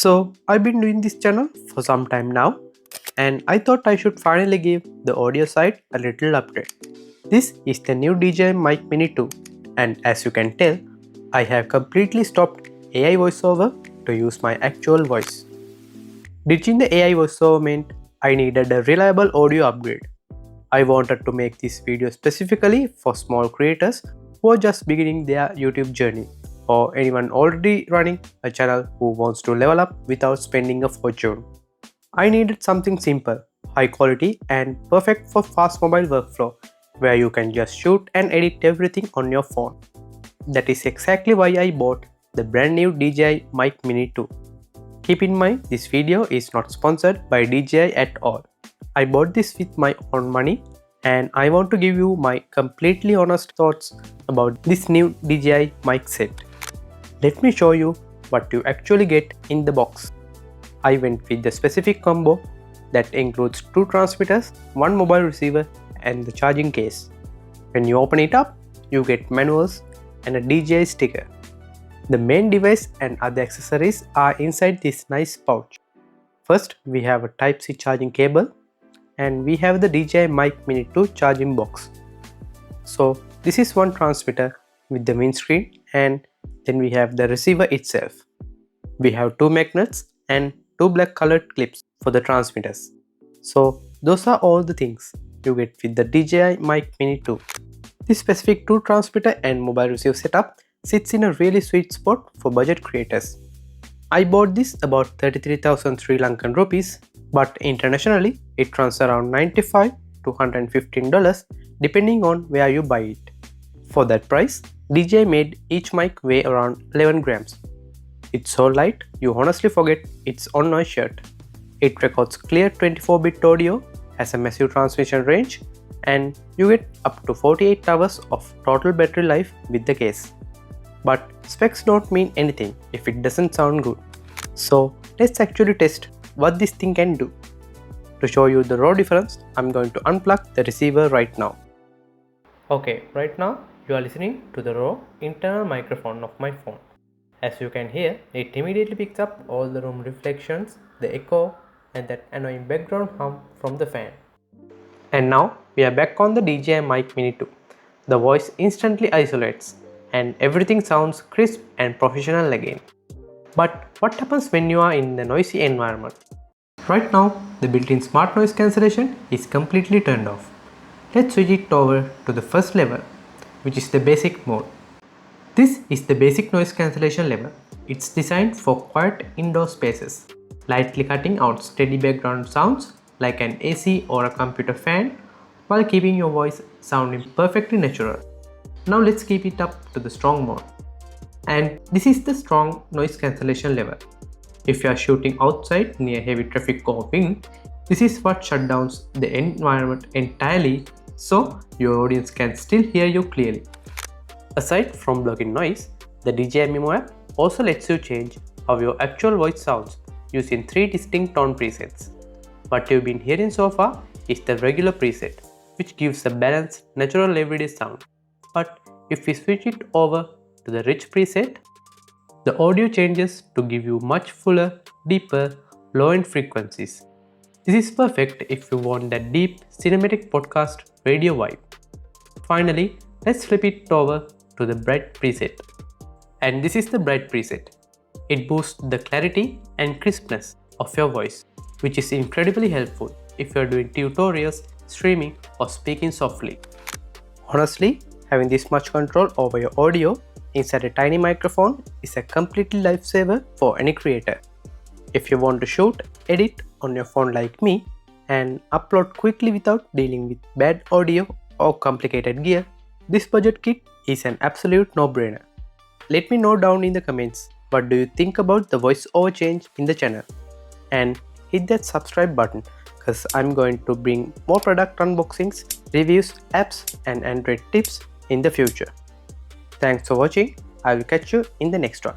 So I've been doing this channel for some time now, and I thought I should finally give the audio side a little update. This is the new DJI Mic Mini 2, and as you can tell, I have completely stopped AI voiceover to use my actual voice. Ditching the AI voiceover meant I needed a reliable audio upgrade. I wanted to make this video specifically for small creators who are just beginning their YouTube journey, or anyone already running a channel who wants to level up without spending a fortune. I needed something simple, high quality, and perfect for fast mobile workflow where you can just shoot and edit everything on your phone. That is exactly why I bought the brand new DJI Mic Mini 2. Keep in mind, this video is not sponsored by DJI at all. I bought this with my own money, and I want to give you my completely honest thoughts about this new DJI mic set. Let me show you what you actually get in the box. I went with the specific combo that includes 2 transmitters, 1 mobile receiver, and the charging case. When you open it up, you get manuals and a DJI sticker. The main device and other accessories are inside this nice pouch. First, we have a Type-C charging cable, and we have the DJI Mic Mini 2 charging box. So this is one transmitter with the main screen, and then we have the receiver itself. We have 2 magnets and 2 black colored clips for the transmitters. So those are all the things you get with the DJI Mic Mini 2. This specific 2 transmitter and mobile receiver setup sits in a really sweet spot for budget creators. I bought this about 33,000 Sri Lankan rupees, but internationally it runs around $95 to $115 depending on where you buy it. For that price, DJI made each mic weigh around 11 grams. It's so light, you honestly forget it's on noise shirt. It records clear 24-bit audio, has a massive transmission range, and you get up to 48 hours of total battery life with the case. But specs don't mean anything if it doesn't sound good. So let's actually test what this thing can do. To show you the raw difference, I'm going to unplug the receiver right now. Okay, right now you are listening to the raw internal microphone of my phone. As you can hear, it immediately picks up all the room reflections, the echo, and that annoying background hum from the fan. And now we are back on the DJI Mic Mini 2. The voice instantly isolates, and everything sounds crisp and professional again. But what happens when you are in the noisy environment? Right now, the built-in smart noise cancellation is completely turned off. Let's switch it over to the first level, which is the basic mode. This is the basic noise cancellation level. It's designed for quiet indoor spaces, lightly cutting out steady background sounds like an AC or a computer fan while keeping your voice sounding perfectly natural. Now let's keep it up to the strong mode. And this is the strong noise cancellation level. If you are shooting outside near heavy traffic or wind, this is what shuts down the environment entirely so your audience can still hear you clearly. Aside from blocking noise, the DJI Mimo app also lets you change how your actual voice sounds using 3 distinct tone presets. What you've been hearing so far is the regular preset, which gives a balanced, natural everyday sound. But if we switch it over to the rich preset, the audio changes to give you much fuller, deeper, low-end frequencies. This is perfect if you want that deep, cinematic podcast radio vibe. Finally, let's flip it over to the bright preset. And this is the bright preset. It boosts the clarity and crispness of your voice, which is incredibly helpful if you're doing tutorials, streaming, or speaking softly. Honestly, having this much control over your audio inside a tiny microphone is a completely lifesaver for any creator. If you want to shoot, edit on your phone like me, and upload quickly without dealing with bad audio or complicated gear, this budget kit is an absolute no-brainer. Let me know down in the comments what do you think about the voiceover change in the channel, and hit that subscribe button because I'm going to bring more product unboxings, reviews, apps, and Android tips in the future. Thanks for watching. I will catch you in the next one.